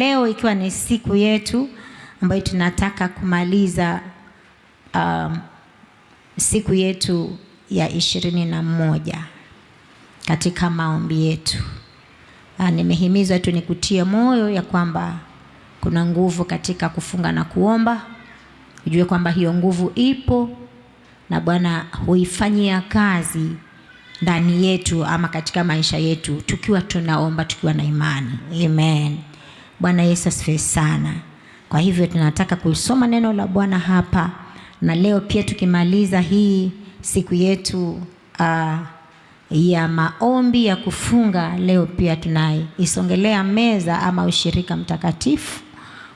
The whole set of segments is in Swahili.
Leo ikiwa ni siku yetu ambayo tunataka kumaliza siku yetu ya 21 katika maombi yetu. Nimehimizwa tu nikutie moyo ya kwamba kuna nguvu katika kufunga na kuomba. Ujue kwamba hiyo nguvu ipo na Bwana huifanyia kazi ndani yetu ama katika maisha yetu tukiwa tunaomba, tukiwa na imani. Amen. Bwana Yesu asifiwe sana. Kwa hivyo tunataka kusoma neno la Bwana hapa, na leo pia tukimaliza hii siku yetu ya maombi ya kufunga, leo pia tunaisongelea meza ama ushirika mtakatifu,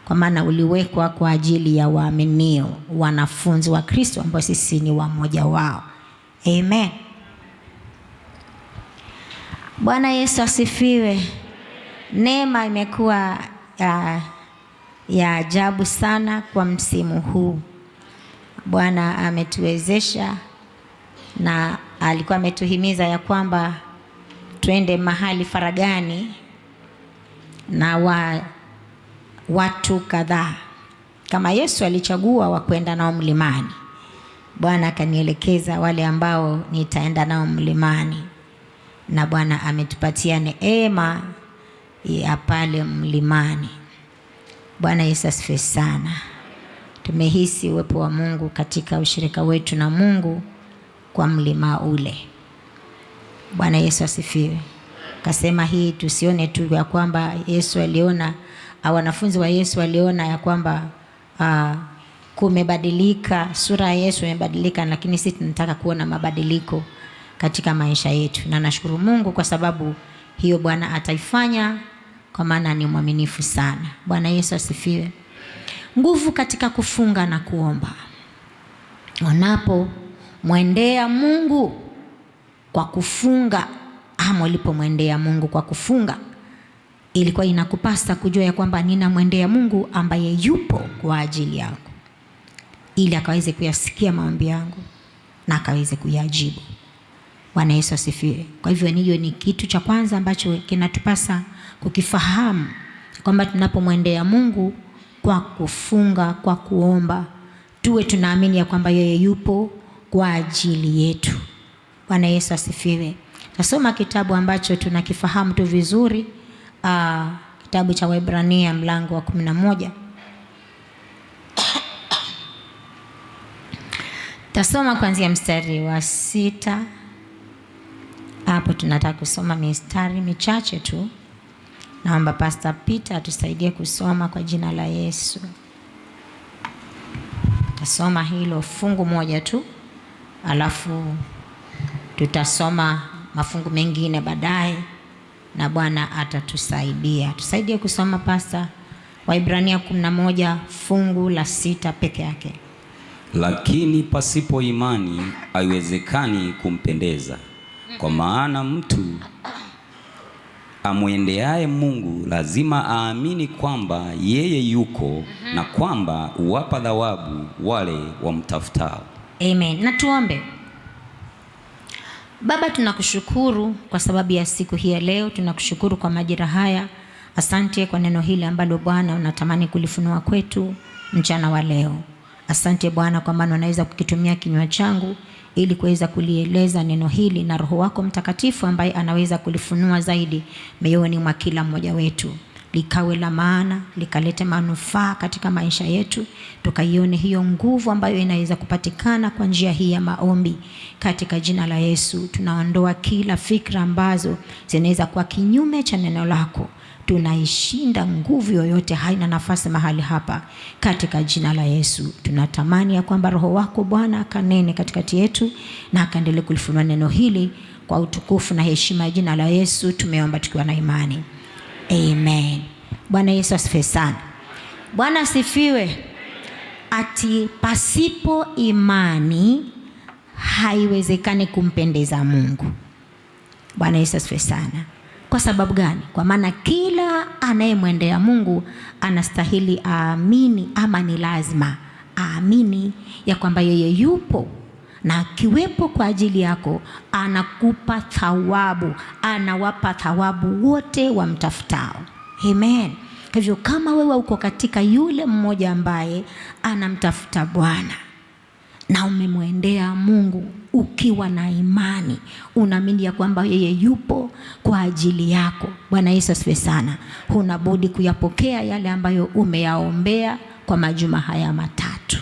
kwa maana uliwekwa kwa ajili ya waaminio, wanafunzi wa Kristo ambao sisi ni wamoja wao. Amen. Bwana Yesu asifiwe. Neema imekuwa ya ajabu sana kwa msimu huu. Bwana ametuwezesha na alikuwa ametuhimiza ya kwamba twende mahali faragani na watu kadhaa. Kama Yesu alichagua wa kwenda nao mlimani, Bwana akanielekeza wale ambao nitaenda nao mlimani, na Bwana ametupatia neema ya pale mlimani. Bwana Yesu asifiwe sana. Tumehisi uwepo wa Mungu katika ushirika wetu na Mungu kwa mlima ule. Bwana Yesu asifiwe. Kasema hii tusione tu ya kwamba Yesu aliona, wanafunzi wa Yesu waliona ya kwamba kumebadilika, sura ya Yesu imebadilika, lakini sisi tunataka kuona mabadiliko katika maisha yetu. Na nashukuru Mungu kwa sababu hiyo Bwana ataifanya, kwa maana ni mwaminifu sana. Bwana Yesu asifiwe. Nguvu katika kufunga na kuomba. Unapomwendea Mungu kwa kufunga, ama ulipomwendea Mungu kwa kufunga, ilikuwa inakupasa kujua ya kwamba ninamwendea Mungu ambaye yupo kwa ajili yangu, ili akaweze kuyasikia maombi yangu na akaweze kuyajibu. Bwana Yesu asifiwe. Kwa hivyo hiyo ni kitu cha kwanza ambacho kinatupasa kukifahamu, kwamba tunapomwendea Mungu kwa kufunga, kwa kuomba, tuwe tunaamini ya kwamba yeye yupo kwa ajili yetu. Bwana Yesu asifiwe. Tasoma kitabu ambacho tunakifahamu tu vizuri, kitabu cha Waebrania mlango wa 11. Tasoma kuanzia mstari wa 6. Hapo tunataka kusoma mistari michache tu. Naomba Pastor Peter atusaidie kusoma kwa jina la Yesu. Tasoma hilo fungu moja tu, alafu tutasoma mafungu mengine baadaye, na Bwana atatusaidia. Tusaidie kusoma Pastor. Waebrania 11 fungu la 6 peke yake. Lakini pasipo imani haiwezekani kumpendeza, kwa maana mtu amwendeaye Mungu lazima aamini kwamba yeye yuko, na kwamba huwapa thawabu wale wamtafutao. Amen. Na tuombe. Baba, tunakushukuru kwa sababu ya siku hii ya leo. Tunakushukuru kwa majira haya. Asante kwa neno hili ambalo Bwana unatamani kulifunua kwetu mchana wa leo. Asante Bwana kwa maana unaweza kukitumia kinywa changu ili kuweza kulieleza neno hili, na Roho wako Mtakatifu ambaye anaweza kulifunua zaidi mioyoni mwa kila mmoja wetu, likawe la maana, likalete manufaa katika maisha yetu, tukaione hiyo nguvu ambayo inaweza kupatikana kwa njia hii ya maombi. Katika jina la Yesu tunaondoa kila fikra ambazo zinaweza kuwa kinyume cha neno lako. Tunaishinda nguvu yoyote, haina nafasi mahali hapa katika jina la Yesu. Tunatamani ya kwamba Roho wako Bwana akanene katikati yetu na akaendelee kulifunua neno hili kwa utukufu na heshima ya jina la Yesu. Tumeomba tukiwa na imani. Amen. Bwana Yesu asifiwe sana. Bwana asifiwe. Ati pasipo imani haiwezekani kumpendeza Mungu. Bwana Yesu asifiwe sana. Kwa sababu gani? Kwa maana kila anayemwendea Mungu anastahili aamini, ama ni lazima aamini ya kwamba yeye yupo, na akiwepo kwa ajili yako anakupa thawabu, anawapa thawabu wote wamtafutao. Amen. Kwa hivyo kama wewe uko katika yule mmoja ambaye anamtafuta Bwana na umemwendea Mungu ukiwa na imani, unaamini ya kwamba yeye yupo kwa ajili yako. Bwana Yesu asifiwe sana. Huna budi kuyapokea yale ambayo umeyaombea kwa majuma haya matatu,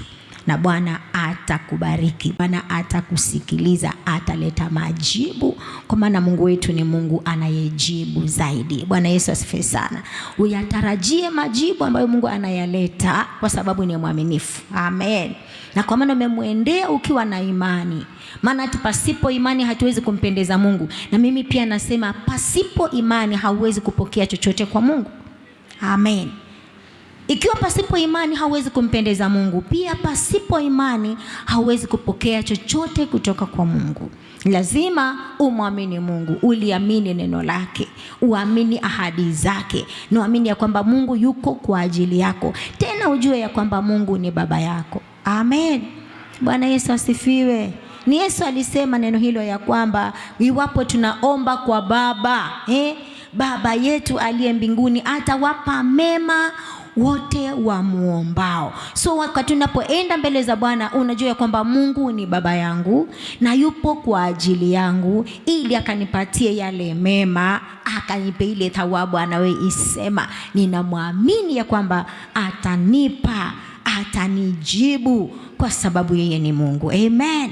na Bwana atakubariki, Bwana atakusikiliza, ataleta majibu, kwa maana Mungu wetu ni Mungu anayejibu zaidi. Bwana Yesu asifiwe sana. Uyatarajie majibu ambayo Mungu anayaleta kwa sababu ni mwaminifu. Amen. Na kwa maana umemwendea ukiwa na imani, maana pasipo imani hatuwezi kumpendeza Mungu. Na mimi pia nasema pasipo imani hauwezi kupokea chochote kwa Mungu. Amen. Ikiwa pasipo imani hauwezi kumpendeza Mungu, pia pasipo imani hauwezi kupokea chochote kutoka kwa Mungu. Lazima umwamini Mungu, uliamini neno lake, uamini ahadi zake, na uamini ya kwamba Mungu yuko kwa ajili yako. Tena ujue ya kwamba Mungu ni baba yako. Amen. Bwana Yesu asifiwe. Ni Yesu alisema neno hilo ya kwamba iwapo tunaomba kwa Baba yetu aliye mbinguni atawapa mema wote wamuombao. So wakati tunapoenda mbele za Bwana, unajua ya kwamba Mungu ni baba yangu na yupo kwa ajili yangu, ili akanipatie yale mema, akanipe ile thawabu anayoisema. Ninamwamini ya kwamba atanipa, atanijibu, kwa sababu yeye ni Mungu. Amen.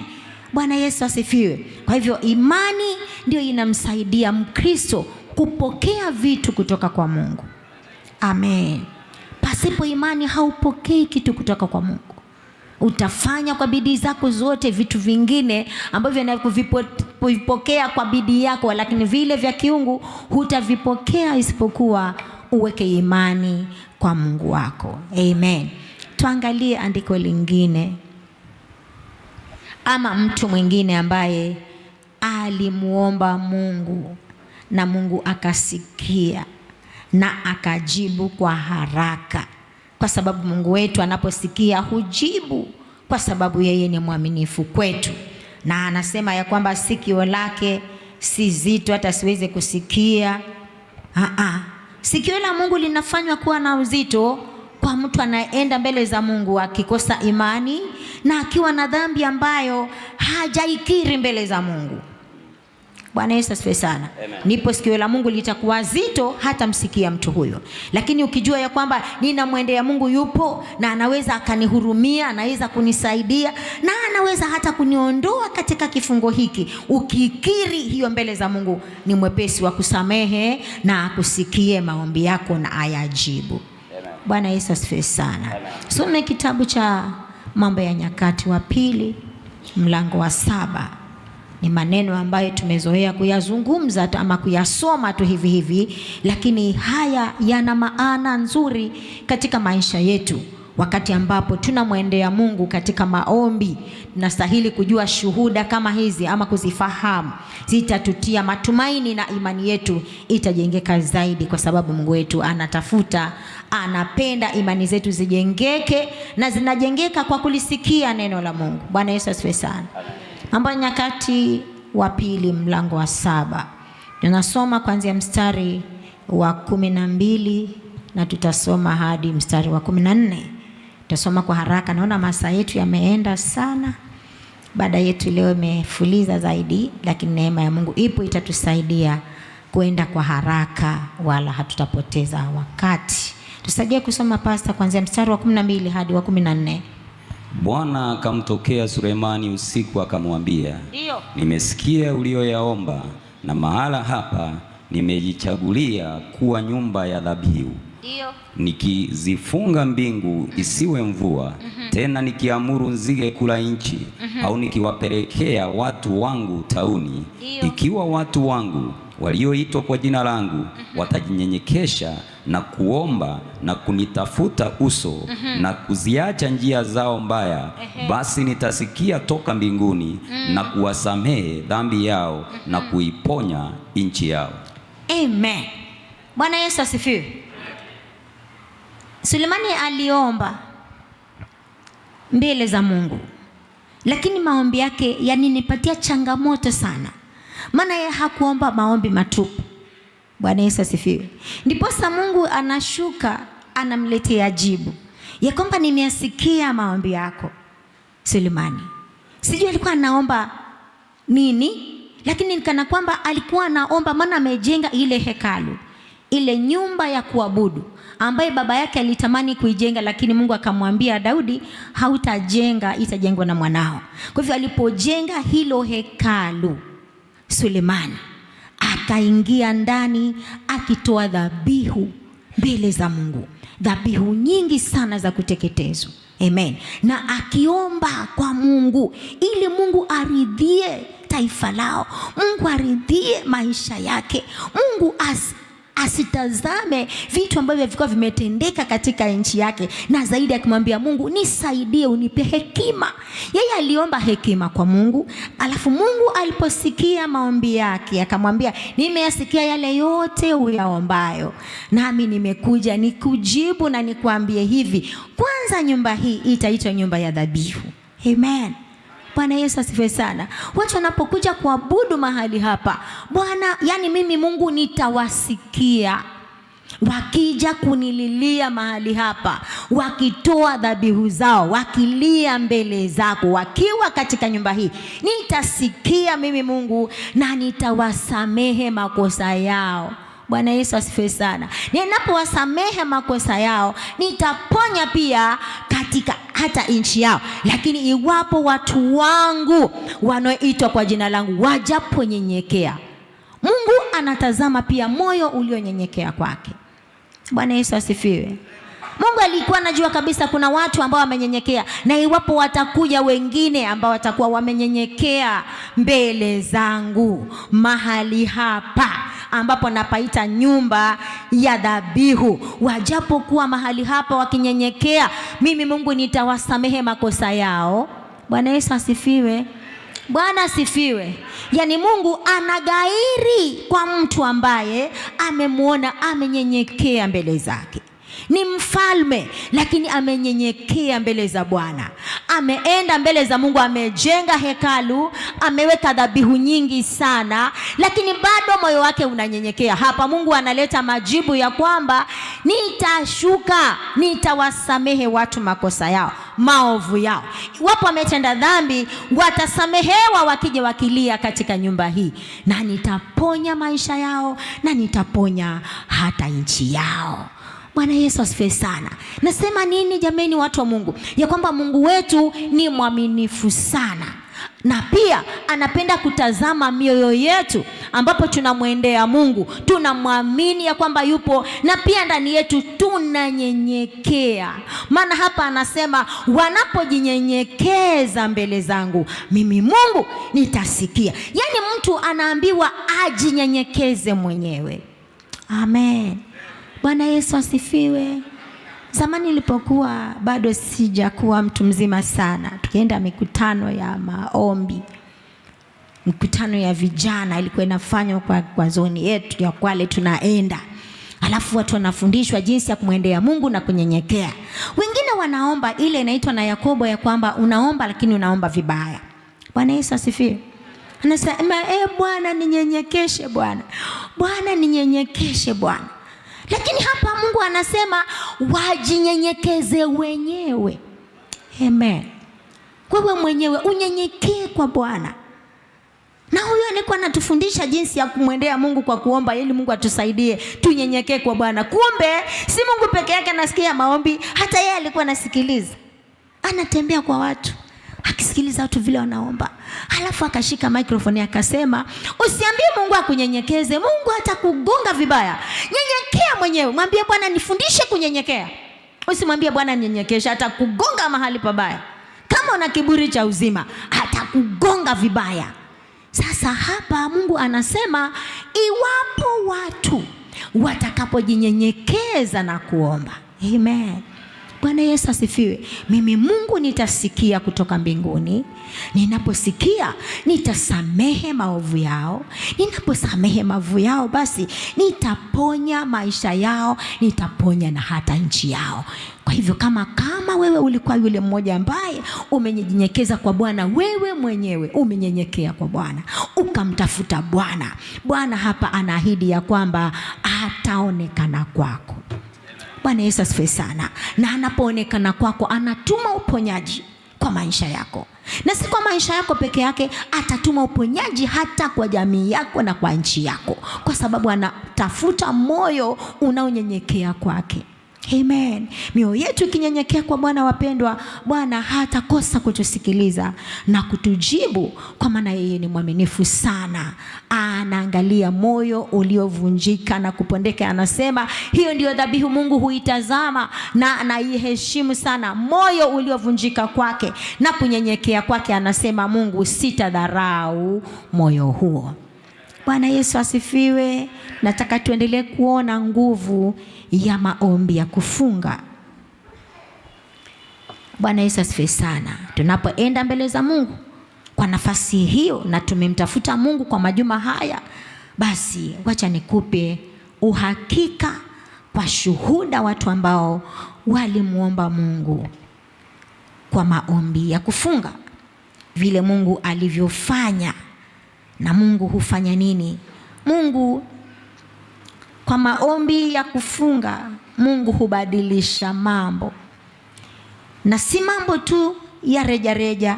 Bwana Yesu asifiwe. Kwa hivyo imani ndio inamsaidia Mkristo kupokea vitu kutoka kwa Mungu. Amen. Pasipo imani haupokei kitu kutoka kwa Mungu. Utafanya kwa bidii zako zote vitu vingine ambavyo unavipokea kwa bidii yako, lakini vile vya kiungu hutavipokea isipokuwa uweke imani kwa Mungu wako. Amen. Tuangalie andiko lingine, ama mtu mwingine ambaye alimuomba Mungu na Mungu akasikia na akajibu kwa haraka, kwa sababu Mungu wetu anaposikia hujibu, kwa sababu yeye ni mwaminifu kwetu. Na anasema ya kwamba sikio lake si zito hata siweze kusikia. Sikio la Mungu linafanywa kuwa na uzito kwa mtu anayeenda mbele za Mungu akikosa imani na akiwa na dhambi ambayo hajaikiri mbele za Mungu. Bwana Yesu asifiwe sana. Nipo sikio la Mungu litakuwa zito hata msikia mtu huyo. Lakini ukijua ya kwamba ninamwendea Mungu yupo na anaweza akanihurumia, anaweza kunisaidia na anaweza hata kuniondoa katika kifungo hiki, ukikiri hiyo mbele za Mungu, ni mwepesi wa kusamehe na akusikie maombi yako na ayajibu. Bwana Yesu asifiwe sana. Soma kitabu cha Mambo ya Nyakati wa Pili mlango wa 7. Ni maneno ambayo tumezoea kuyazungumza ama kuyasoma tu hivi hivi, lakini haya yana maana nzuri katika maisha yetu. Wakati ambapo tunamwendea Mungu katika maombi, tunastahili kujua shuhuda kama hizi ama kuzifahamu. Zitatutia matumaini na imani yetu itajengeka zaidi, kwa sababu Mungu wetu anatafuta, anapenda imani zetu zijengeke, na zinajengeka kwa kulisikia neno la Mungu. Bwana Yesu asifiwe sana. Mambo ya Nyakati wa Pili mlango wa 7. Tunasoma kuanzia mstari wa 12 na tutasoma hadi mstari wa 14. Tutasoma kwa haraka, naona masaa yetu yameenda sana. Baada yetu leo imefuliza zaidi, lakini neema ya Mungu ipo, itatusaidia kuenda kwa haraka wala hatutapoteza wakati. Tusaidie kusoma pasta kuanzia mstari wa 12 hadi wa 14. Bwana akamtokea Sulemani usiku akamwambia, nimesikia ulioyaomba, na mahala hapa nimejichagulia kuwa nyumba ya dhabihu. Nikizifunga mbingu isiwe mvua, tena nikiamuru nzige kula nchi, au nikiwapelekea watu wangu tauni, ikiwa watu wangu walioitwa kwa jina langu watajinyenyekesha na kuomba na kunitafuta uso na kuziacha njia zao mbaya, basi nitasikia toka mbinguni na kuwasamehe dhambi yao na kuiponya nchi yao. Amen. Bwana Yesu asifiwe. Sulemani aliomba mbele za Mungu, lakini maombi yake yaninipatia changamoto sana, maana yeye hakuomba maombi matupu. Bwana Yesu asifiwe. Ndiposa Mungu anashuka anamletea jibu ya kwamba nimeyasikia maombi yako Sulemani. Sijui alikuwa anaomba nini, lakini nikana kwamba alikuwa anaomba, maana amejenga ile hekalu, ile nyumba ya kuabudu ambaye baba yake alitamani kuijenga, lakini Mungu akamwambia Daudi, hautajenga, itajengwa na mwanao. Kwa hivyo alipojenga hilo hekalu, Sulemani akaingia ndani akitoa dhabihu mbele za Mungu, dhabihu nyingi sana za kuteketezwa. Amen. Na akiomba kwa Mungu ili Mungu aridhie taifa lao, Mungu aridhie maisha yake, Mungu asitazame vitu ambavyo vilikuwa vimetendeka katika nchi yake, na zaidi akimwambia Mungu, nisaidie, unipe hekima. Yeye aliomba hekima kwa Mungu, alafu Mungu aliposikia maombi yake akamwambia, nimeyasikia yale yote uyaombayo, nami nimekuja nikujibu na nikuambie hivi, kwanza nyumba hii itaitwa nyumba ya dhabihu. Amen. Bwana Yesu asifiwe sana. Watu wanapokuja kuabudu mahali hapa, Bwana, yani mimi Mungu nitawasikia wakija kunililia mahali hapa, wakitoa dhabihu zao, wakilia mbele zako, wakiwa katika nyumba hii, nitasikia mimi Mungu na nitawasamehe makosa yao. Bwana Yesu asifiwe sana. Ninapowasamehe makosa yao, nitaponya pia katika hata nchi yao. Lakini iwapo watu wangu wanaoitwa kwa jina langu wajaponyenyekea, Mungu anatazama pia moyo ulionyenyekea kwake. Bwana Yesu asifiwe. Mungu alikuwa anajua kabisa kuna watu ambao wamenyenyekea, na iwapo watakuja wengine ambao watakuwa wamenyenyekea mbele zangu mahali hapa ambapo napaita nyumba ya dhabihu, wajapokuwa mahali hapa wakinyenyekea, mimi Mungu nitawasamehe makosa yao. Bwana Yesu asifiwe. Bwana asifiwe. Yani Mungu anagairi kwa mtu ambaye amemwona amenyenyekea mbele zake. Ni mfalme lakini amenyenyekea mbele za Bwana. Ameenda mbele za Mungu, amejenga hekalu, ameweka dhabihu nyingi sana, lakini bado moyo wake unanyenyekea. Hapa Mungu analeta majibu ya kwamba nitashuka, nitawasamehe watu makosa yao, maovu yao. Wapo wametenda dhambi, watasamehewa wakija wakilia katika nyumba hii, na nitaponya maisha yao, na nitaponya hata nchi yao. Bwana Yesu asifiwe sana. Nasema nini jameni, watu wa Mungu? Ya kwamba Mungu wetu ni mwaminifu sana, na pia anapenda kutazama mioyo yetu ambapo tunamwendea Mungu, tunamwamini ya kwamba yupo, na pia ndani yetu tunanyenyekea. Maana hapa anasema wanapojinyenyekeza mbele zangu, mimi Mungu nitasikia. Yani mtu anaambiwa ajinyenyekeze mwenyewe. Amen. Bwana Yesu asifiwe. Zamani nilipokuwa bado sijakuwa mtu mzima sana, tukienda mikutano ya maombi, mikutano ya vijana ilikuwa inafanywa kwa zoni yetu ya Kwale, tunaenda. Alafu watu wanafundishwa jinsi ya kumwendea Mungu na kunyenyekea. Wengine wanaomba ile inaitwa na Yakobo ya kwamba unaomba lakini unaomba vibaya. Bwana Yesu asifiwe. Anasema Bwana ninyenyekeshe Bwana. Bwana ninyenyekeshe Bwana. Lakini hapa Mungu anasema wajinyenyekeze wenyewe. Amen. Wewe mwenyewe unyenyekee kwa Bwana. Na huyo alikuwa anatufundisha jinsi ya kumwendea Mungu kwa kuomba, ili Mungu atusaidie tunyenyekee kwa Bwana. Kumbe si Mungu peke yake anasikia maombi, hata yeye alikuwa anasikiliza. Anatembea kwa watu, akisikiliza watu vile wanaomba. Halafu akashika microphone akasema, usiambie Mungu akunyenyekeze, Mungu atakugonga vibaya. Nyenyekea mwenyewe. Mwambie Bwana nifundishe kunyenyekea. Usimwambie Bwana nyenyekesha, atakugonga mahali pabaya. Kama una kiburi cha uzima, atakugonga vibaya. Sasa hapa Mungu anasema iwapo watu watakapojinyenyekeza na kuomba. Amen. Bwana Yesu asifiwe. Mimi Mungu nitasikia kutoka mbinguni. Ninaposikia nitasamehe maovu yao. Ninaposamehe maovu yao, basi nitaponya maisha yao, nitaponya na hata nchi yao. Kwa hivyo kama wewe ulikuwa yule mmoja ambaye umenyenyekeza kwa Bwana, wewe mwenyewe umenyenyekea kwa Bwana, ukamtafuta Bwana, Bwana hapa anaahidi ya kwamba ataonekana kwako. Bwana Yesu asifiwe sana. Na anapoonekana kwako, anatuma uponyaji kwa maisha yako, na si kwa maisha yako peke yake, atatuma uponyaji hata kwa jamii yako na kwa nchi yako, kwa sababu anatafuta moyo unaonyenyekea kwake. Amen. Mioyo yetu ikinyenyekea kwa Bwana, wapendwa, Bwana hatakosa kutusikiliza na kutujibu, kwa maana yeye ni mwaminifu sana. Anaangalia moyo uliovunjika na kupondeka. Anasema hiyo ndio dhabihu Mungu huitazama na anaiheshimu sana, moyo uliovunjika kwake na kunyenyekea kwake. Anasema Mungu, sitadharau moyo huo. Bwana Yesu asifiwe. Nataka tuendelee kuona nguvu ya maombi ya kufunga. Bwana Yesu asifiwe sana. Tunapoenda mbele za Mungu kwa nafasi hiyo na tumemtafuta Mungu kwa majuma haya, basi wacha nikupe uhakika kwa shuhuda watu ambao walimuomba Mungu kwa maombi ya kufunga, vile Mungu alivyofanya. Na Mungu hufanya nini? Mungu kwa maombi ya kufunga, Mungu hubadilisha mambo, na si mambo tu ya rejareja.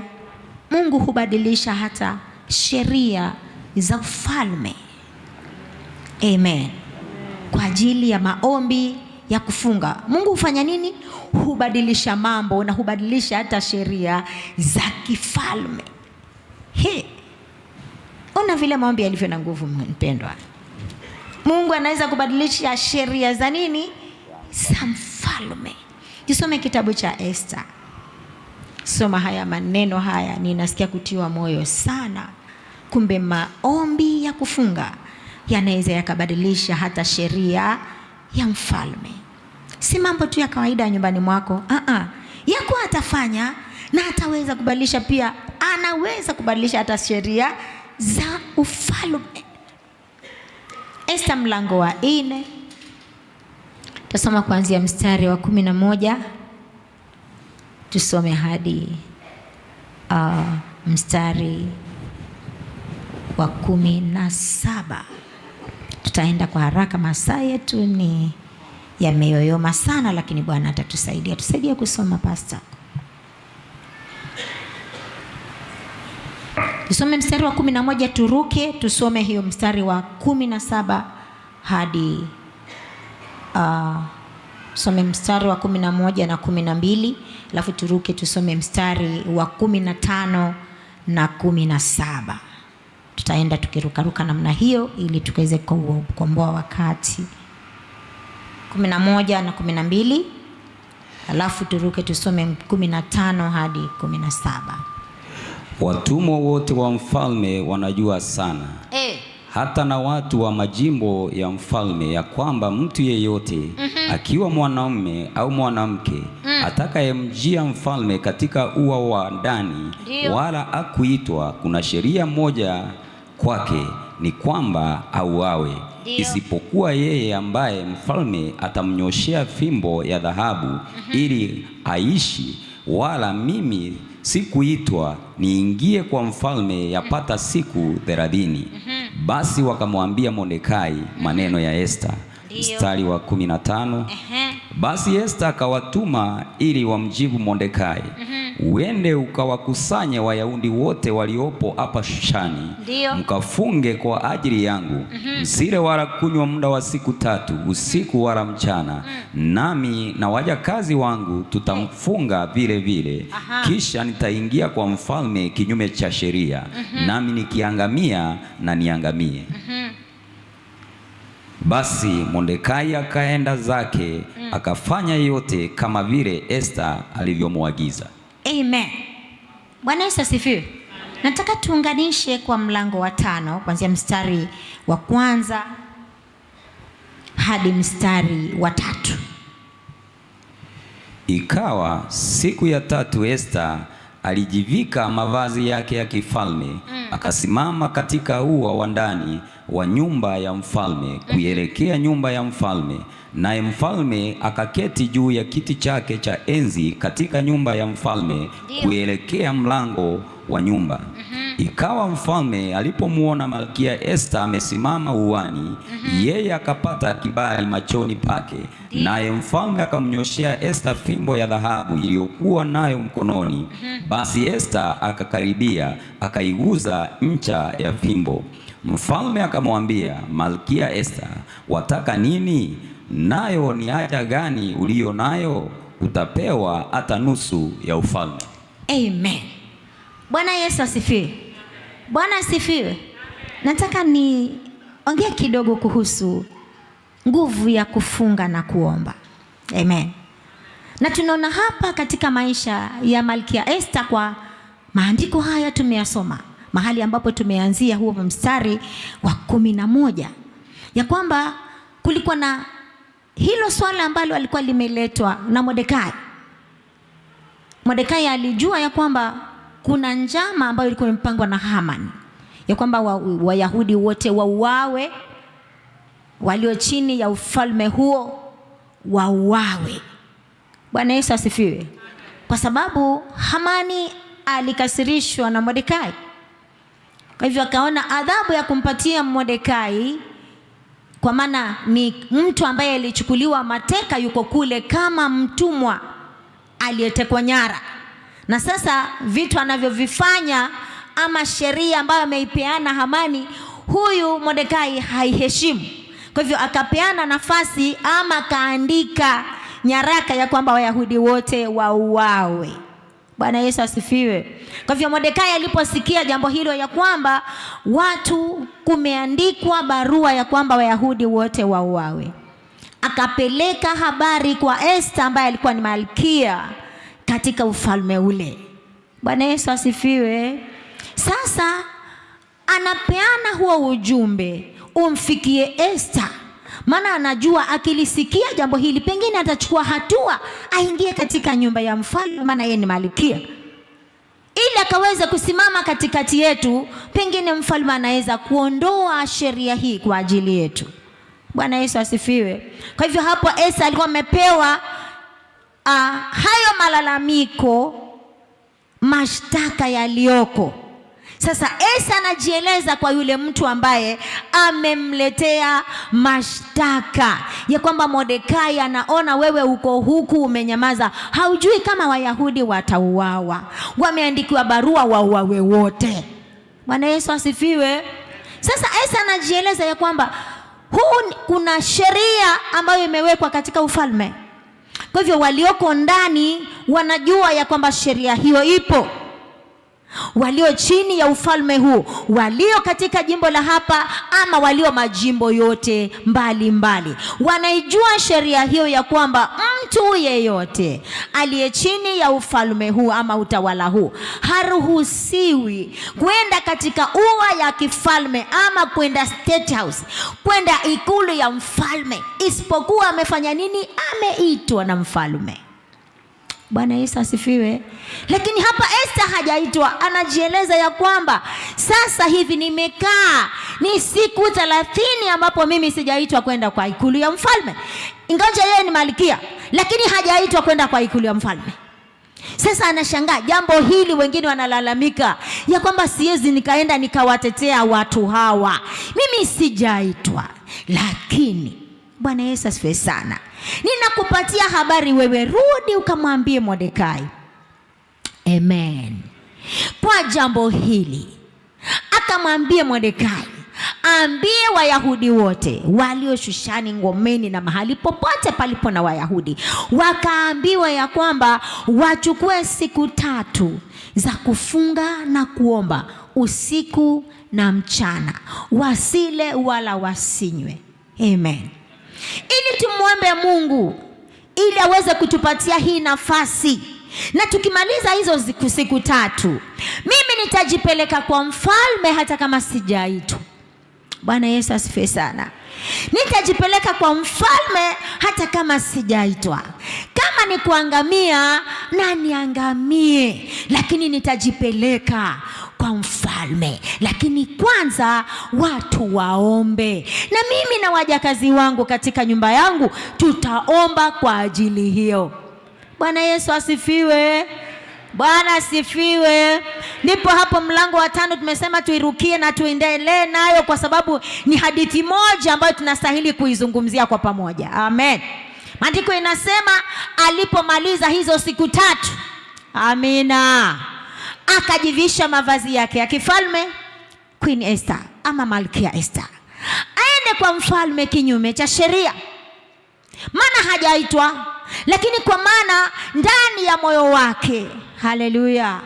Mungu hubadilisha hata sheria za ufalme. Amen. Kwa ajili ya maombi ya kufunga, Mungu hufanya nini? Hubadilisha mambo na hubadilisha hata sheria za kifalme. Ona vile maombi yalivyo na nguvu, mpendwa. Mungu anaweza kubadilisha sheria za nini? Za mfalme. Tusome kitabu cha Esther. Soma haya maneno haya, ninasikia kutiwa moyo sana. Kumbe maombi ya kufunga yanaweza yakabadilisha hata sheria ya mfalme. Si mambo tu ya kawaida nyumbani mwako. Yako atafanya na ataweza kubadilisha pia. Anaweza kubadilisha hata sheria za ufalme. Esther mlango wa 4. Tusoma kuanzia mstari wa 11. Tusome hadi mstari wa 17. Tutaenda kwa haraka, masaa yetu ni yameyoyoma sana, lakini Bwana atatusaidia. Tusaidie kusoma, pastor. Tusome mstari wa 11, turuke tusome hiyo mstari wa 17 hadi some mstari wa 11 na 12, alafu turuke tusome mstari wa 15 na 17. Tutaenda tukirukaruka namna hiyo ili tukaweze kukomboa wakati. 11 na 12, alafu turuke tusome 15 hadi 17. Watumwa wote wa mfalme wanajua sana, hata na watu wa majimbo ya mfalme, ya kwamba mtu yeyote akiwa mwanamume au mwanamke atakayemjia mfalme katika ua wa ndani, wala akuitwa, kuna sheria moja kwake, ni kwamba auawe, isipokuwa yeye ambaye mfalme atamnyoshea fimbo ya dhahabu ili aishi. Wala mimi sikuitwa niingie kwa mfalme yapata siku 30. Basi wakamwambia Mordekai maneno ya Esther. Mstari wa 15. Basi Esther akawatuma ili wamjibu Mordekai, uende ukawakusanye Wayahudi wote waliopo hapa Shushani, mkafunge kwa ajili yangu, msile wala kunywa muda wa siku 3, usiku wala mchana, nami na wajakazi wangu tutamfunga vile vile. Kisha nitaingia kwa mfalme kinyume cha sheria, nami nikiangamia na niangamie. Basi Mordekai akaenda zake, akafanya yote kama vile Esther alivyomwagiza. Amen. Bwana Yesu asifiwe. Nataka tuunganishe kwa mlango wa 5 kuanzia mstari wa 1 hadi mstari wa 3. Ikawa siku ya 3 Esther alijivika mavazi yake ya kifalme, akasimama katika ua wa ndani wa nyumba ya mfalme kuelekea nyumba ya mfalme, naye mfalme akaketi juu ya kiti chake cha enzi katika nyumba ya mfalme kuelekea mlango wa nyumba. Ikawa mfalme alipomuona Malkia Esta amesimama uani, yeye akapata kibali machoni pake. Naye mfalme akamnyoshea Esta fimbo ya dhahabu iliyokuwa nayo mkononi. Basi Esta akakaribia, akaiguza ncha ya fimbo. Mfalme akamwambia, Malkia Esta, wataka nini? Nayo ni haja gani uliyo nayo? Utapewa hata nusu ya ufalme. Amen. Bwana Yesu asifiwe. Bwana asifiwe. Nataka niongee kidogo kuhusu nguvu ya kufunga na kuomba. Amen. Na tunaona hapa katika maisha ya Malkia Esta, kwa maandiko haya tumeyasoma, mahali ambapo tumeanzia huo mstari wa 11, ya kwamba kulikuwa na hilo swala ambalo alikuwa limeletwa na Mordekai. Mordekai alijua ya kwamba kuna njama ambayo ilikuwa imepangwa na Haman, ya kwamba Wayahudi wote wauawe, walio chini ya ufalme huo wauawe. Bwana Yesu asifiwe. Kwa sababu Hamani alikasirishwa na Mordekai, kwa hivyo akaona adhabu ya kumpatia Mordekai, kwa maana ni mtu ambaye alichukuliwa mateka, yuko kule kama mtumwa aliyetekwa nyara, na sasa vitu anavyovifanya ama sheria ambayo ameipeana Hamani, huyu Mordekai haiheshimu. Kwa hivyo akapeana nafasi ama akaandika nyaraka ya kwamba Wayahudi wote wauawe. Bwana Yesu asifiwe. Kwa hivyo Mordekai aliposikia jambo hilo, ya kwamba watu kumeandikwa barua ya kwamba Wayahudi wote wauawe, akapeleka habari kwa Esta ambaye alikuwa ni malkia katika ufalme ule. Bwana Yesu asifiwe. Sasa anapeana huo ujumbe umfikie Esta, maana anajua akilisikia jambo hili pengine atachukua hatua aingie katika nyumba ya mfalme, maana yeye ni malkia, ili akaweza kusimama katikati yetu. Pengine mfalme anaweza kuondoa sheria hii kwa ajili yetu. Bwana Yesu asifiwe. Kwa hivyo hapo Esta alikuwa amepewa hayo malalamiko, mashtaka yaliyoko. Sasa Esta anajieleza kwa yule mtu ambaye amemletea mashtaka, ya kwamba Mordekai anaona wewe uko huku umenyamaza, haujui kama Wayahudi watauawa, wameandikiwa barua wauawe wote. Bwana Yesu asifiwe. Sasa Esta anajieleza ya kwamba kuna sheria ambayo imewekwa katika ufalme. Kwa hivyo walioko ndani wanajua ya kwamba sheria hiyo ipo. Walio chini ya ufalme huu, walio katika jimbo la hapa ama walio majimbo yote mbali, wanaijua sheria hiyo ya kwamba mtu yeyote aliye chini ya ufalme huu ama utawala huu haruhusiwi kwenda katika ua ya kifalme ama kwenda State House, kwenda ikulu ya mfalme, isipokuwa amefanya nini? Ameitwa na mfalme. Bwana Yesu asifiwe. Lakini hapa Esta hajaitwa, anajieleza ya kwamba sasa hivi nimekaa ni siku 30 ambapo mimi sijaitwa kwenda kwa ikulu ya mfalme. Ingawa yeye ni malkia, lakini hajaitwa kwenda kwa ikulu ya mfalme. Sasa anashangaa jambo hili, wengine wanalalamika ya kwamba siwezi nikaenda nikawatetea watu hawa, mimi sijaitwa. Lakini Bwana Yesu asifiwe sana, ninakupatia habari wewe, rudi ukamwambie Mordekai. Amen. Kwa jambo hili akamwambie Mordekai, ambie Wayahudi wote walio Shushani ngomeni na mahali popote palipo na Wayahudi, wakaambiwa ya kwamba wachukue siku 3 za kufunga na kuomba usiku na mchana, wasile wala wasinywe. Amen. Ili tumuombe Mungu ili aweze kutupatia hii nafasi, na tukimaliza hizo siku 3 mimi nitajipeleka kwa mfalme hata kama sijaitwa. Bwana Yesu asifiwe sana. Nitajipeleka kwa mfalme hata kama sijaitwa. Kama ni kuangamia na niangamie, lakini nitajipeleka kwa mfalme. Lakini kwanza watu waombe, na mimi na wajakazi wangu katika nyumba yangu tutaomba kwa ajili hiyo. Bwana Yesu asifiwe. Bwana asifiwe. Ndipo hapo mlango wa 5 tumesema tuirukie na tuendelee nayo, kwa sababu ni hadithi moja ambayo tunastahili kuizungumzia kwa pamoja. Amen. Maandiko inasema alipomaliza hizo siku 3, amina, akajivisha mavazi yake ya kifalme, Queen Esther ama Malkia Esther, aende kwa mfalme kinyume cha sheria. Maana hajaitwa, lakini kwa maana ndani ya moyo wake, haleluya,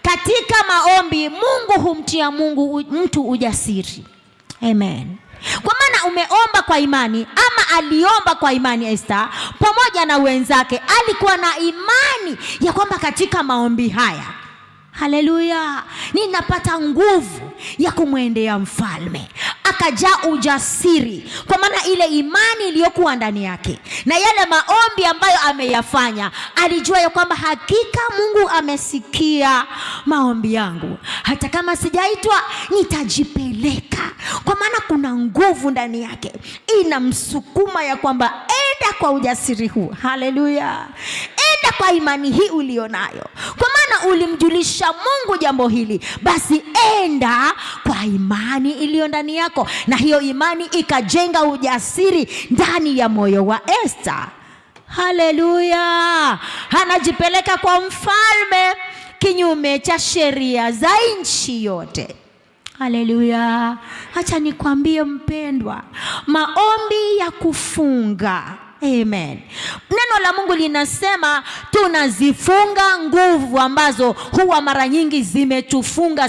katika maombi Mungu humtia mtu ujasiri. Amen. Kwa maana umeomba kwa imani, ama aliomba kwa imani Esther pamoja na wenzake. Alikuwa na imani ya kwamba katika maombi haya, haleluya, ninapata nguvu ya kumwendea mfalme. Akajaa ujasiri kwa maana ile imani iliyokuwa ndani yake na yale maombi ambayo ameyafanya. Alijua ya kwamba hakika Mungu amesikia maombi yangu, hata kama sijaitwa nitajipeleka, kwa maana kuna nguvu ndani yake inamsukuma ya kwamba enda kwa ujasiri huu. Haleluya. Enda kwa imani hii ulionayo, kwa maana ulimjulisha Mungu jambo hili, basi enda kwa imani iliyo ndani yako. Na hiyo imani ikajenga ujasiri ndani ya moyo wa Esther. Haleluya. Anajipeleka kwa mfalme kinyume cha sheria za nchi yote. Haleluya. Acha nikwambie mpendwa, maombi ya kufunga, amen, neno la Mungu linasema tunazifunga nguvu ambazo huwa mara nyingi zimetufunga,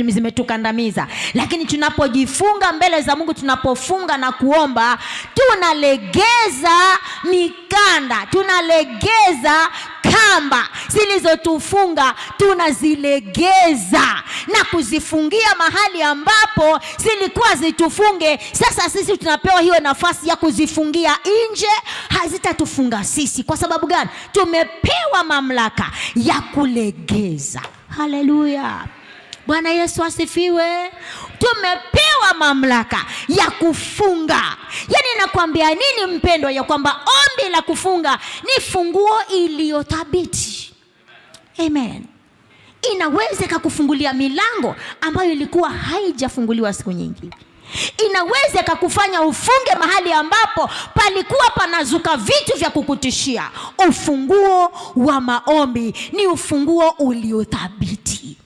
zimetukandamiza. Lakini tunapojifunga mbele za Mungu, tunapofunga na kuomba, tunalegeza mikanda, tunalegeza kamba zilizotufunga, tunazilegeza na kuzifungia mahali ambapo zilikuwa zitufunge. Sasa sisi tunapewa hiyo nafasi ya kuzifungia nje, hazitatufunga sisi. Kwa sababu gani? Tumepewa mamlaka ya kulegeza. Haleluya. Bwana Yesu asifiwe. Tumepewa mamlaka ya kufunga. Yaani nakwambia nini mpendwa, ya kwamba ombi la kufunga ni funguo iliyothabiti. Amen. Inaweza kukufungulia milango ambayo ilikuwa haijafunguliwa siku nyingi. Inaweza kukufanya ufunge mahali ambapo palikuwa panazuka vitu vya kukutishia. Ufunguo wa maombi ni ufunguo uliothabiti.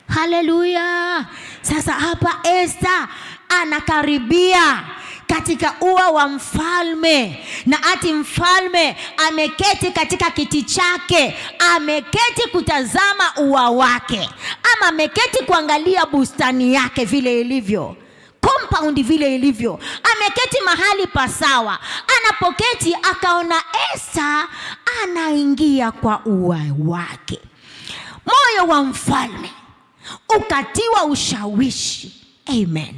Haleluya. Sasa hapa Esther anakaribia katika ua wa mfalme, na ati mfalme ameketi katika kiti chake, ameketi kutazama ua wake, ama ameketi kuangalia bustani yake vile ilivyo, compound vile ilivyo. Ameketi mahali pasawa. Anapoketi akaona Esther anaingia kwa ua wake. Moyo wa mfalme ukatiwa ushawishi. Amen.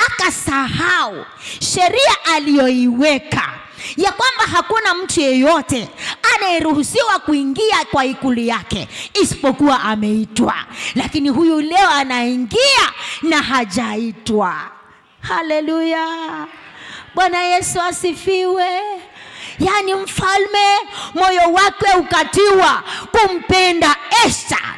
Akasahau sheria aliyoiweka ya kwamba hakuna mtu yeyote anayeruhusiwa kuingia kwa ikulu yake isipokuwa ameitwa. Lakini huyu leo anaingia na hajaitwa. Haleluya. Bwana Yesu asifiwe. Yaani mfalme moyo wake ukatiwa kumpenda Esther,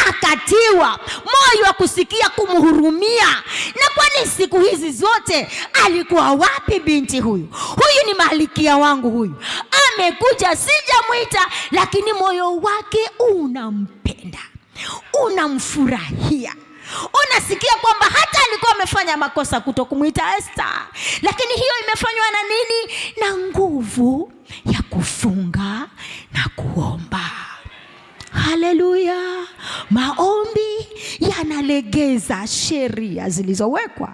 akatiwa moyo wa kusikia kumhurumia. Na kwani siku hizi zote alikuwa wapi binti huyu? Huyu ni malkia wangu, huyu amekuja, sijamuita, lakini moyo wake unampenda, unamfurahia. Unasikia kwamba hata alikuwa amefanya makosa kutokumuita Esther, lakini hiyo imefanywa na nini? Na nguvu ya kufunga na kuomba. Haleluya. Maombi yanalegeza sheria zilizowekwa.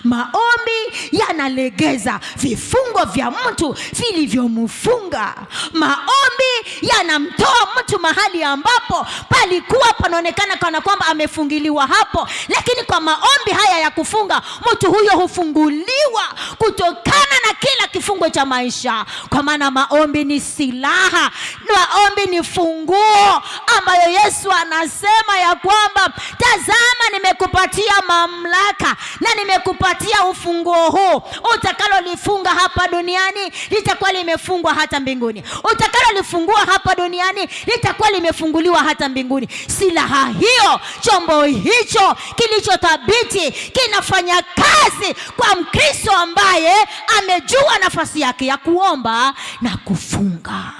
Maombi yanalegeza vifungo vya mtu vilivyomfunga. Maombi yanamtoa mtu mahali ambapo palikuwa panaonekana kana kwamba amefungiliwa hapo, lakini kwa maombi haya ya kufunga, mtu huyo hufunguliwa kutokana na kila kifungo cha maisha. Kwa maana maombi ni silaha Maombi ni funguo ambayo Yesu anasema ya kwamba tazama, nimekupatia mamlaka na nimekupatia ufunguo huu. Utakalolifunga hapa duniani litakuwa limefungwa hata mbinguni. Utakalolifungua hapa duniani litakuwa limefunguliwa hata mbinguni. Silaha hiyo, chombo hicho kilichothabiti kinafanya kazi kwa Mkristo ambaye amejua nafasi yake ya kuomba na kufunga.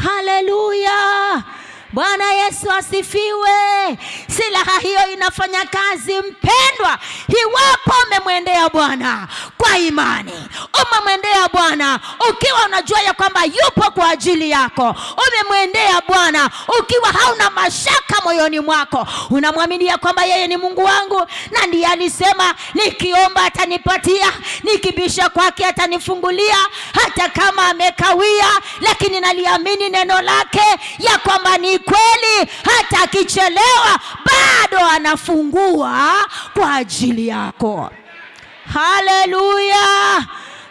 Haleluya! Bwana Yesu asifiwe. Silaha hiyo inafanya kazi, mpendwa, iwapo umemwendea Bwana kwa imani. Umemwendea Bwana ukiwa unajua ya kwamba yupo kwa ajili yako. Umemwendea Bwana ukiwa hauna mashaka moyoni mwako. Unamwamini ya kwamba yeye ni Mungu wangu, na ndiye alisema nikiomba atanipatia, nikibisha kwake atanifungulia. Hata kama amekawia, lakini naliamini neno lake ya kwamba ni kweli. Hata akichelewa bado anafungua kwa ajili yako. Haleluya!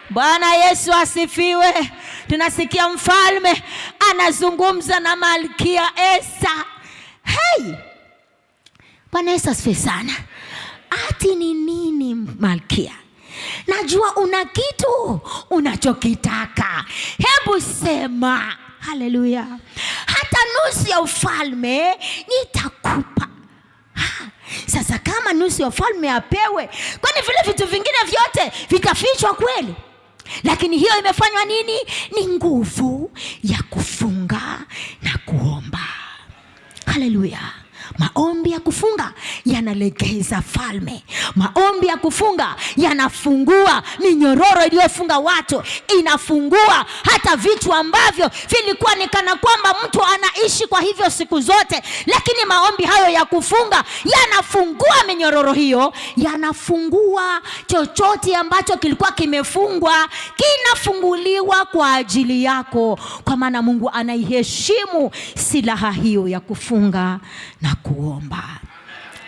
Bwana Yesu asifiwe. Tunasikia mfalme anazungumza na Malkia Esta. Hey! Bwana Yesu asifiwe sana. Ati ni nini Malkia? Najua una kitu unachokitaka. Hebu sema. Haleluya. Hata nusu ya ufalme nitakupa. Sasa kama nusu ya ufalme apewe, kwani vile vitu vingine vyote vitafichwa kweli? Lakini hiyo imefanywa nini? Ni nguvu ya kufunga na kuomba. Haleluya. Maombi ya kufunga yanalegeza falme. Maombi ya kufunga yanafungua minyororo iliyofunga watu. Inafungua hata vitu ambavyo vilikuwa ni kana kwamba mtu anaishi kwa hivyo siku zote. Lakini maombi hayo ya kufunga yanafungua minyororo hiyo. Yanafungua chochote ambacho kilikuwa kimefungwa, kinafunguliwa kwa ajili yako. Kwa maana Mungu anaiheshimu silaha hiyo ya kufunga na kuomba.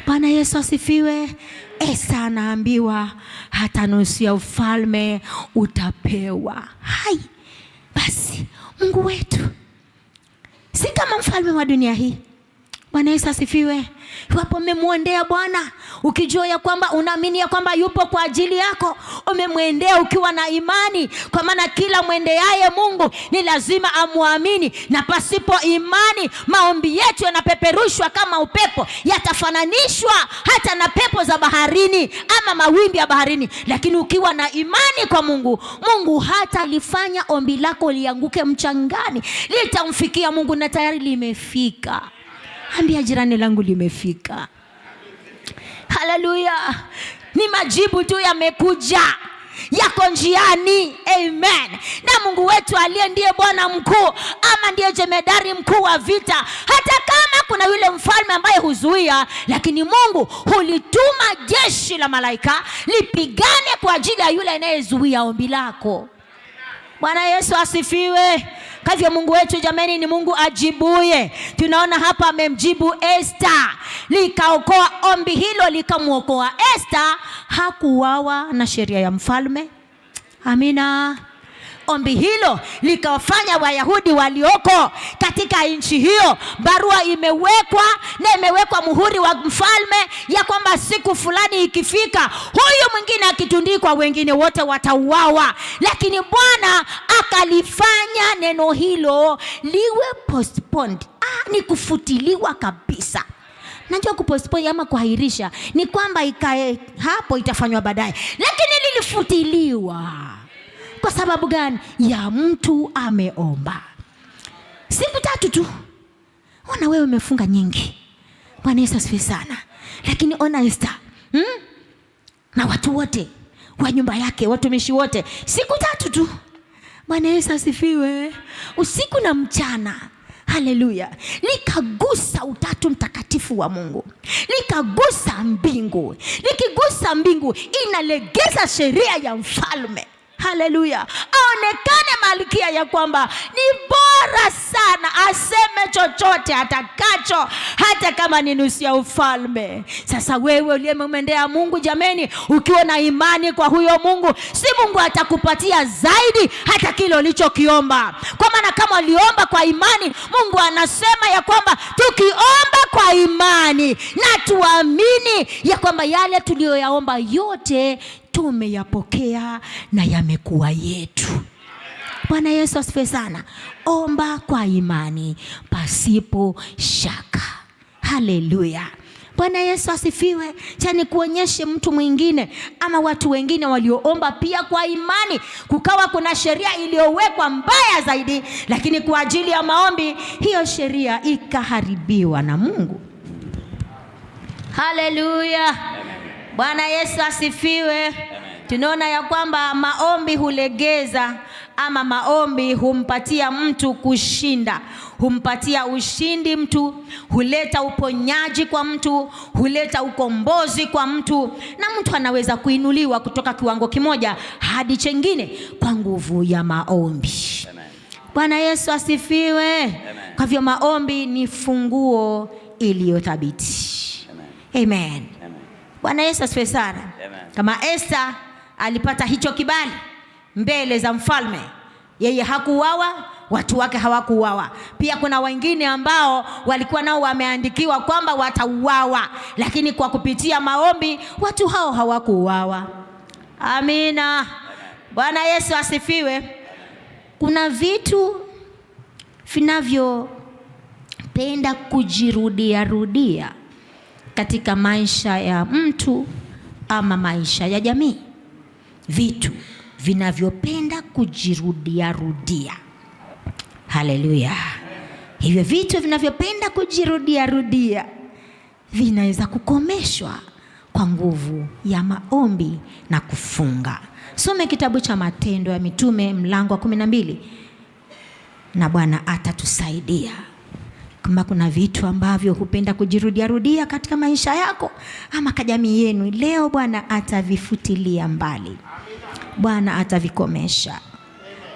Bwana Yesu asifiwe. Esta anaambiwa hata nusu ya ufalme utapewa. Hai, basi Mungu wetu si kama mfalme wa dunia hii. Bwana Yesu asifiwe. Iwapo umemwendea Bwana ukijua ya kwamba unaamini ya kwamba yupo kwa ajili yako, umemwendea ukiwa na imani, kwa maana kila mwendeaye Mungu ni lazima amwamini, na pasipo imani maombi yetu yanapeperushwa kama upepo, yatafananishwa hata na pepo za baharini ama mawimbi ya baharini. Lakini ukiwa na imani kwa Mungu, Mungu hata alifanya ombi lako lianguke mchangani, litamfikia Mungu na tayari limefika. Ambia jirani langu limefika. Haleluya. Ni majibu tu yamekuja, yako njiani. Amen. Na Mungu wetu aliye ndiye Bwana mkuu, ama ndiye jemedari mkuu wa vita. Hata kama kuna yule mfalme ambaye huzuia, lakini Mungu hulituma jeshi la malaika lipigane kwa ajili ya yule anayezuia ombi lako. Bwana Yesu asifiwe. Kwa hivyo Mungu wetu jamani ni Mungu ajibuye. Tunaona hapa amemjibu Esta, likaokoa ombi hilo, likamuokoa Esta. Hakuuawa na sheria ya mfalme. Amina. Ombi hilo likawafanya Wayahudi walioko katika nchi hiyo, barua imewekwa na imewekwa muhuri wa mfalme ya kwamba siku fulani ikifika, huyu mwingine akitundikwa, wengine wote watauawa. Lakini Bwana akalifanya neno hilo liwe postponed. Ni kufutiliwa kabisa. Najua kupostpone ama kuahirisha ni kwamba ikae hapo, itafanywa baadaye, lakini lilifutiliwa. Kwa sababu gani? Ya mtu ameomba. Siku 3 tu. Ona wewe umefunga nyingi. Bwana Yesu asifiwe sana. Lakini ona Esta, na watu wote wa nyumba yake, watumishi wote, siku 3 tu. Bwana Yesu asifiwe. Usiku na mchana. Haleluya. Likagusa utatu mtakatifu wa Mungu. Likagusa mbingu. Likigusa mbingu inalegeza sheria ya mfalme. Haleluya. Aonekane malkia ya kwamba ni bora bora sana aseme chochote atakacho, hata kama ni nusu ya ufalme. Sasa wewe uliyemwendea Mungu, jameni, ukiwa na imani kwa huyo Mungu, si Mungu atakupatia zaidi hata kile ulichokiomba? Kwa maana kama uliomba kwa imani, Mungu anasema ya kwamba tukiomba kwa imani na tuamini ya kwamba yale tuliyoyaomba yote tumeyapokea na yamekuwa yetu. Bwana Yesu asifiwe sana. Omba kwa imani pasipo shaka. Haleluya. Bwana Yesu asifiwe. Chani kuonyeshe mtu mwingine ama watu wengine walioomba pia kwa imani, kukawa kuna sheria iliyowekwa mbaya zaidi, lakini kwa ajili ya maombi hiyo sheria ikaharibiwa na Mungu. Haleluya. Bwana Yesu asifiwe. Tunaona ya kwamba maombi hulegeza, ama maombi humpatia mtu kushinda, humpatia ushindi mtu, huleta uponyaji kwa mtu, huleta ukombozi kwa mtu, na mtu anaweza kuinuliwa kutoka kiwango kimoja hadi chengine kwa nguvu ya maombi. Bwana Yesu asifiwe. Kwa hivyo maombi ni funguo iliyothabiti. Amen. Bwana Yesu asifiwe sana. Kama Esther alipata hicho kibali mbele za mfalme, yeye hakuuawa, watu wake hawakuuawa. Pia kuna wengine ambao walikuwa nao wameandikiwa kwamba watauawa, lakini kwa kupitia maombi watu hao hawakuuawa. Amina. Bwana Yesu asifiwe. Kuna vitu vinavyopenda kujirudia katika maisha ya mtu ama maisha ya jamii. Vitu vinavyopenda kujirudia. Haleluya. Hivyo vitu vinavyopenda kujirudia vinaweza kukomeshwa kwa nguvu ya maombi na kufunga. Some kitabu cha Matendo ya Mitume mlango wa 12 na Bwana atatusaidia. Kama kuna vitu ambavyo hupenda kujirudia katika maisha yako ama kwa jamii yenu, leo Bwana atavifutilia mbali. Bwana atavikomesha.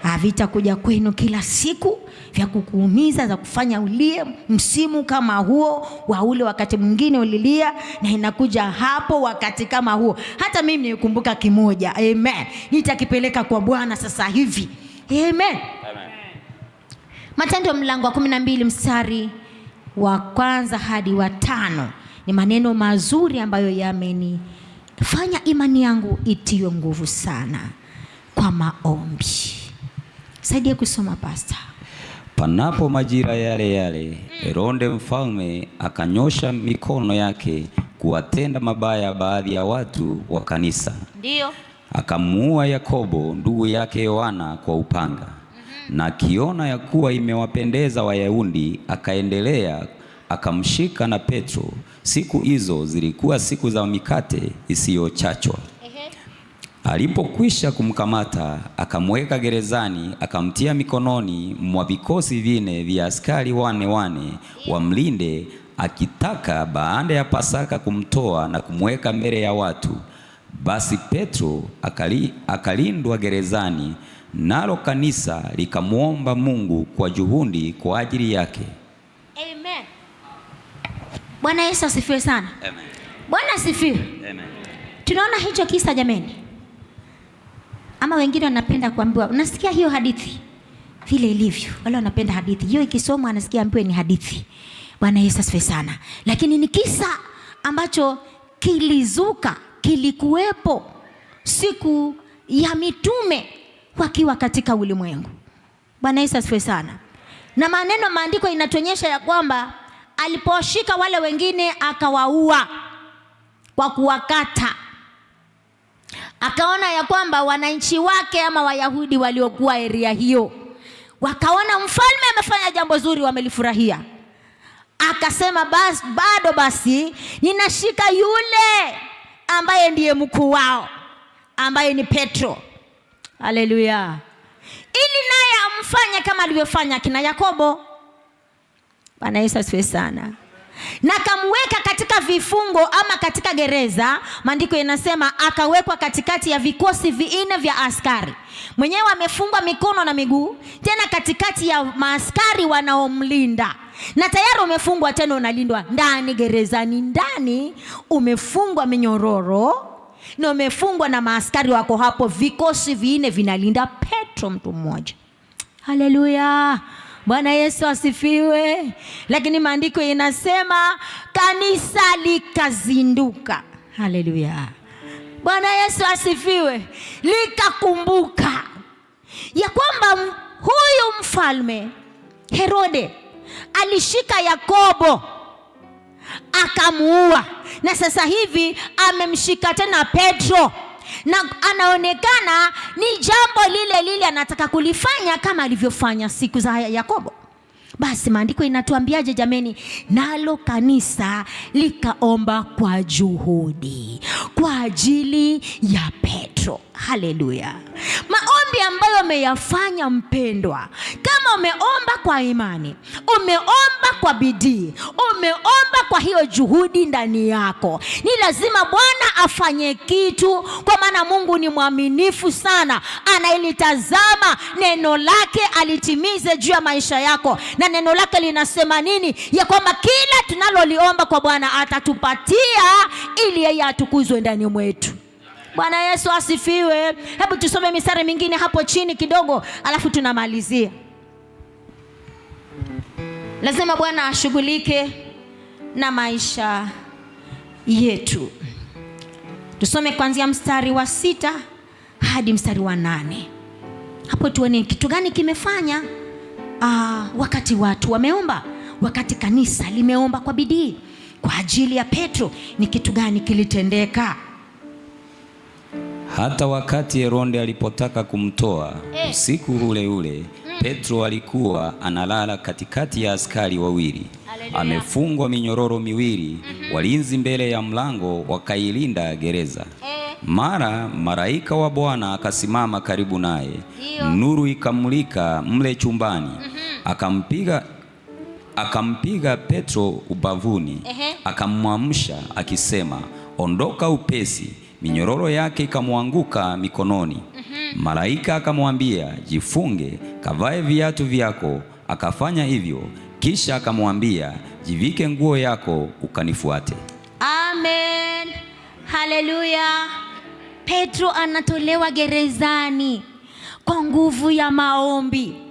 Havitakuja kwenu kila siku vya kukuumiza, za kufanya ulie msimu kama huo wa ule wakati mwingine ulilia, na inakuja hapo wakati kama huo. Hata mimi nikumbuka kimoja. Amen. Nitakipeleka kwa Bwana sasa hivi. Amen. Matendo mlango wa 12 mstari wa 1 hadi wa 5 ni maneno mazuri ambayo yamenifanya imani yangu itiwe nguvu sana kwa maombi. Saidia kusoma pastor. Panapo majira yale yale, Herode mfalme akanyosha mikono yake kuwatenda mabaya baadhi ya watu wa kanisa. Ndio. Akamuua Yakobo ndugu yake Yohana kwa upanga. Na akiona ya kuwa imewapendeza Wayahudi, akaendelea akamshika na Petro. Siku hizo zilikuwa siku za mikate isiyochachwa. Alipokwisha kumkamata, akamweka gerezani, akamtia mikononi mwa vikosi 4 vya askari 4 wamlinde, akitaka baada ya Pasaka kumtoa na kumweka mbele ya watu. Basi Petro akalindwa gerezani, nalo kanisa likamwomba Mungu kwa juhudi kwa ajili yake. Amen. Bwana Yesu asifiwe sana. Amen. Bwana asifiwe. Amen. Tunaona hicho kisa jameni. Ama wengine wanapenda kuambiwa, unasikia hiyo hadithi vile ilivyo. Wale wanapenda hadithi hiyo ikisomwa anasikia ambiwe ni hadithi. Bwana Yesu asifiwe sana. Lakini ni kisa ambacho kilizuka, kilikuwepo siku ya mitume wakiwa katika ulimwengu. Bwana Yesu asifiwe sana. Na maneno maandiko inatuonyesha ya kwamba aliposhika wale wengine akawaua kwa kuwakata. Akaona ya kwamba wananchi wake ama Wayahudi waliokuwa area hiyo wakaona mfalme amefanya jambo zuri, wamelifurahia. Akasema basi ninashika yule ambaye ndiye mkuu wao, ambaye ni Petro. Haleluya. Ili naye amfanye kama alivyofanya kina Yakobo. Bwana Yesu asifiwe sana. na kamweka katika vifungo ama katika gereza. Maandiko yanasema akawekwa katikati ya vikosi 4 vya askari. Mwenyewe amefungwa mikono na miguu, tena katikati ya maaskari wanaomlinda. Na tayari umefungwa, tena unalindwa ndani gerezani. Ndani umefungwa minyororo na umefungwa na maaskari wako hapo. Vikosi 4 vinalinda Petro, mtu mmoja. Haleluya, Bwana Yesu asifiwe. Lakini maandiko inasema kanisa likazinduka. Haleluya, Bwana Yesu asifiwe. Likakumbuka ya kwamba huyu mfalme Herode alishika Yakobo akamuua, na sasa hivi amemshika tena Petro, na anaonekana ni jambo lile lile anataka kulifanya kama alivyofanya siku za Yakobo. Basi maandiko inatuambiaje jameni? Nalo kanisa likaomba kwa juhudi kwa ajili ya Petro. Haleluya. Maombi ambayo umeyafanya mpendwa, kama umeomba kwa imani, umeomba kwa bidii, umeomba kwa hiyo juhudi ndani yako, ni lazima Bwana afanye kitu, kwa maana Mungu ni mwaminifu sana. Anailitazama neno lake alitimize juu ya maisha yako. Na neno lake linasema nini? Ya kwamba kila tunaloliomba kwa Bwana atatupatia, ili yeye atukuzwe ndani mwetu. Bwana Yesu asifiwe. Hebu tusome mistari mingine hapo chini kidogo, alafu tunamalizia. Lazima Bwana ashughulike na maisha yetu. Tusome kuanzia mstari wa 6 hadi mstari wa 8. Hapo tuone kitu gani kimefanya wakati watu wameomba, wakati kanisa limeomba kwa bidii kwa ajili ya Petro, ni kitu gani kilitendeka? Hata wakati Herode alipotaka kumtoa, usiku ule ule Petro alikuwa analala katikati ya askari wawili, amefungwa minyororo miwili. Walinzi mbele ya mlango wakailinda gereza. Mara malaika wa Bwana akasimama karibu naye, nuru ikamulika mle chumbani. Akampiga Petro ubavuni, akamwamsha akisema, ondoka upesi. Minyororo yake ikamwanguka mikononi. Malaika akamwambia, jifunge, kavae viatu vyako. Akafanya hivyo, kisha akamwambia, jivike nguo yako ukanifuate. Amen. Haleluya. Petro anatolewa gerezani kwa nguvu ya maombi.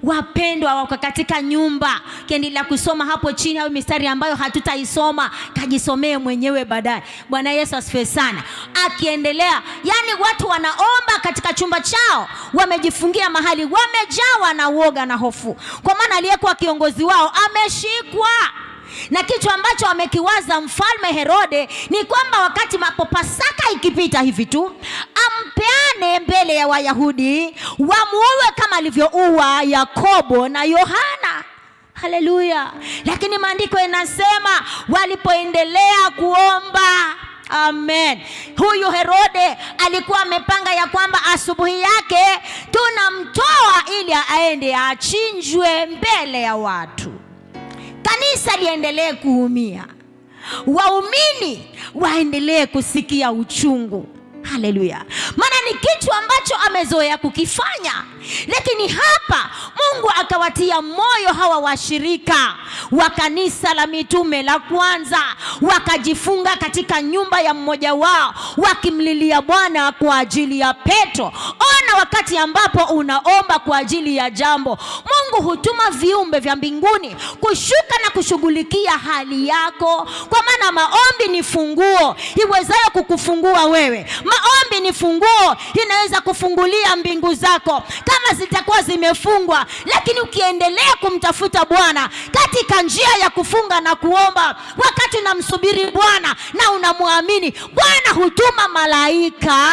Wapendwa, wako katika nyumba. Kiendelea kusoma hapo chini au mistari ambayo hatutaisoma, kajisomee mwenyewe baadaye. Bwana Yesu asifiwe sana. Akiendelea, yani watu wanaomba katika chumba chao, wamejifungia mahali, wamejawa na uoga na hofu, kwa maana aliyekuwa kiongozi wao ameshikwa. Na kitu ambacho amekiwaza mfalme Herode ni kwamba wakati Pasaka ikipita hivi tu, ampeane mbele ya Wayahudi, wamuue kama alivyouwa Yakobo na Yohana. Haleluya. Lakini maandiko yanasema walipoendelea kuomba, amen, huyu Herode alikuwa amepanga ya kwamba asubuhi yake tunamtoa ili aende achinjwe mbele ya watu. Kanisa liendelee kuumia, waumini waendelee kusikia uchungu. Haleluya. Maana ni kitu ambacho amezoea kukifanya. Lakini hapa Mungu akawatia moyo hawa washirika wa kanisa la mitume la kwanza, wakajifunga katika nyumba ya mmoja wao, wakimlilia Bwana kwa ajili ya Petro. Ona, wakati ambapo unaomba kwa ajili ya jambo, Mungu hutuma viumbe vya mbinguni kushuka na kushughulikia hali yako, kwa maana maombi ni funguo iwezayo kukufungua wewe. Maombi ni funguo inaweza kufungulia mbingu zako kama zitakuwa zimefungwa. Lakini ukiendelea kumtafuta Bwana katika njia ya kufunga na kuomba, wakati unamsubiri Bwana na unamwamini, Bwana hutuma malaika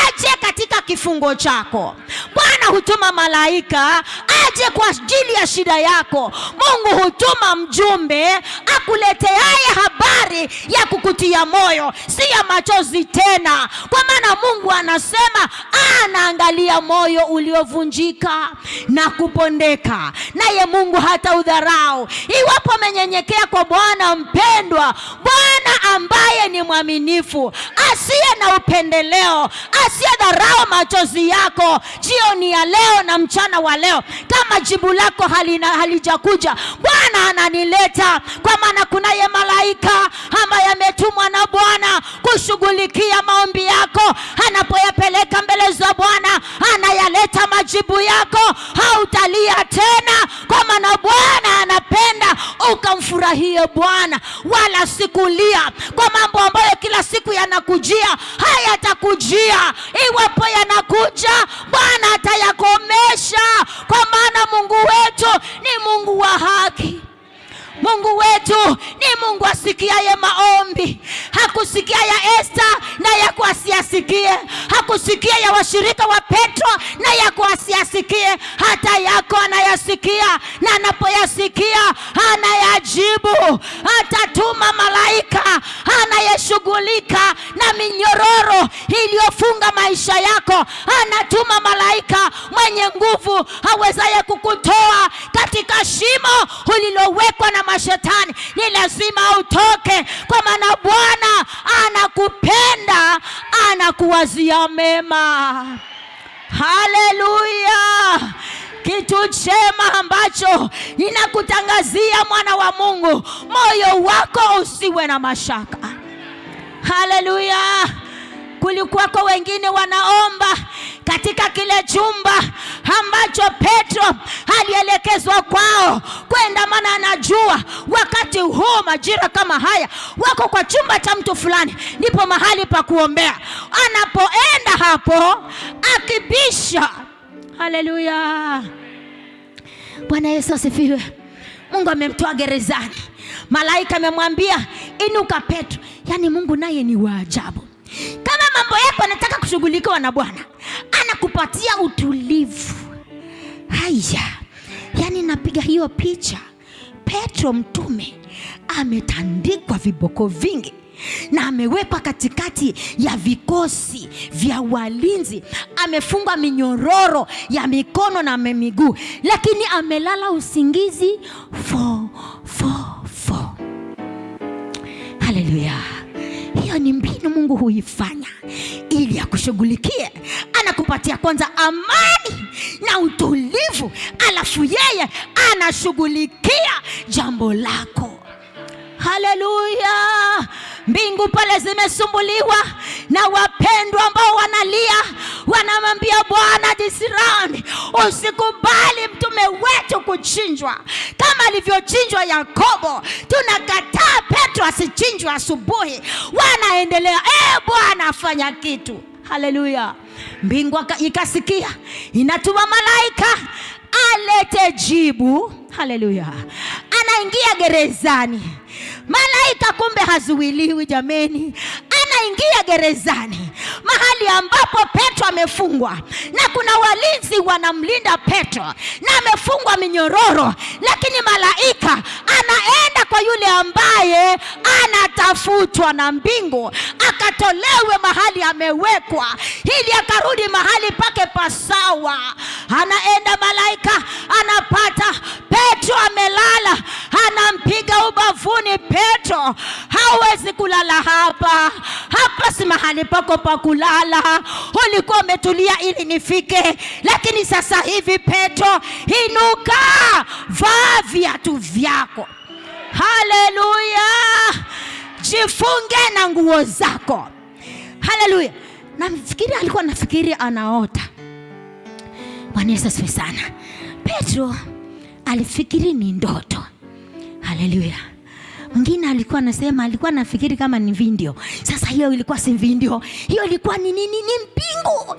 aje katika kifungo chako. Bwana hutuma malaika aje kwa ajili ya shida yako. Mungu hutuma mjumbe akuleteaye habari ya kukutia moyo, si ya machozi tena. Kwa maana Mungu anasema anaangalia moyo uliovunjika na kupondeka, naye Mungu hata udharau iwapo amenyenyekea kwa Bwana mpendwa. Bwana ambaye ni mwaminifu, asiye na upendeleo, asiye dharau machozi yako jioni ya leo na mchana wa leo. Kama jibu lako halijakuja, Bwana ananileta, kwa maana kunaye malaika ambaye ametumwa na Bwana kushughulikia maombi yako. Anapoyapeleka mbele za Bwana, anayaleta majibu yako. Hautalia tena, kwa maana Bwana anapenda ukamfurahie Bwana, wala sikulia kwa mambo ambayo kila siku yanakujia. Hayatakujia. Iwapo yanakuja, Bwana atayakomesha, kwa maana Mungu wetu ni Mungu wa haki. Mungu wetu ni Mungu asikiaye maombi. Hakusikia ya Esther na yako asiyasikie. Hakusikia ya washirika wa Petro na yako asiyasikie. Hata yako anayasikia, na anapoyasikia anayajibu. Atatuma malaika anayeshughulika na minyororo iliyofunga maisha yako. Anatuma malaika mwenye nguvu awezaye kukutoa katika shimo ulilowekwa na mashetani. Ni lazima utoke, kwa maana Bwana anakupenda, anakuwazia mema. Haleluya! Kitu chema ambacho ninakutangazia, mwana wa Mungu, moyo wako usiwe na mashaka. Haleluya! Kulikuwako wengine wanaomba katika kile chumba ambacho Petro alielekezwa kwao kwenda, maana anajua wakati huu majira kama haya wako kwa chumba cha mtu fulani, ndipo mahali pa kuombea. Anapoenda hapo akibisha, haleluya, Bwana Yesu asifiwe. Mungu amemtoa gerezani, malaika amemwambia inuka Petro. Yani Mungu naye ni wa ajabu. Kama mambo yako anataka kushughulikiwa na Bwana, anakupatia utulivu. Haya, yani napiga hiyo picha. Petro mtume ametandikwa viboko vingi na amewekwa katikati ya vikosi vya walinzi. Amefungwa minyororo ya mikono na miguu, lakini amelala usingizi fo. Haleluya! Hiyo ni mbinu Mungu huifanya ili akushughulikie. Anakupatia kwanza amani na utulivu, alafu yeye anashughulikia jambo lako. Haleluya! Mbingu pale zimesumbuliwa na wapendwa ambao wanalia, wanamwambia Bwana, this round usikubali mtume wetu kuchinjwa kama alivyochinjwa Yakobo. Tunakataa Petro asichinjwe asubuhi. Wanaendelea, Bwana afanya kitu. Haleluya! Mbingu ikasikia, inatuma malaika alete jibu. Haleluya! Anaingia gerezani. Malaika kumbe hazuiliwi jameni. Anaingia gerezani, mahali ambapo Petro amefungwa, na kuna walinzi wanamlinda Petro, na amefungwa minyororo. Lakini malaika anaenda kwa yule ambaye anatafutwa na mbingu, akatolewe mahali amewekwa, ili akarudi mahali pake pasawa. Anaenda malaika, anapata Petro amelala, anampiga ubavuni. Petro, hawezi kulala hapa. Hapa si mahali pako pa kulala. Ulikuwa umetulia ili nifike, lakini sasa hivi Petro, inuka, vaa viatu vyako. Haleluya! Jifunge na nguo zako. Haleluya! Nafikiri alikuwa nafikiri anaota. Bwana Yesu asifiwe sana. Petro alifikiri ni ndoto. Haleluya! Mwingine alikuwa anasema, alikuwa nafikiri kama ni video. Sasa hiyo ilikuwa si video, hiyo ilikuwa ni nini? Ni mbingu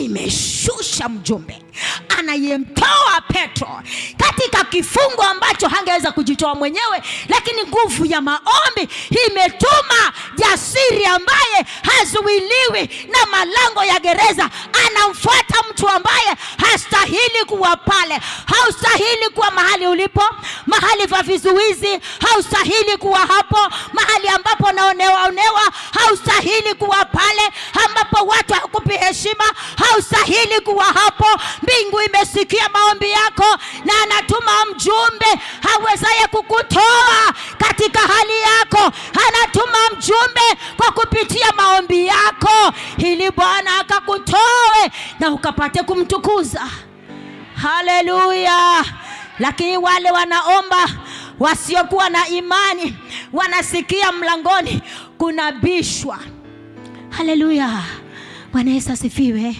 imeshusha mjumbe, anayemtoa Petro katika kifungo ambacho hangeweza kujitoa mwenyewe, lakini nguvu ya maombi imetuma jasiri ambaye hazuiliwi na malango ya gereza. Anamfuata mtu ambaye hastahili kuwa pale. Haustahili kuwa mahali ulipo, mahali pa vizuizi. Haustahili kuwa hapo mahali ambapo naonewa. Haustahili kuwa pale ambapo watu hakupi heshima. Haustahili kuwa hapo. Mbingu imesikia maombi yako na anatuma mjumbe hawezaye kukutoa katika hali yako. Anatuma mjumbe kwa kupitia maombi yako ili Bwana akakutoe na ukapate kumtukuza. Haleluya. Lakini wale wanaomba wasiokuwa na imani, wanasikia mlangoni kuna bishwa. Haleluya. Bwana Yesu asifiwe.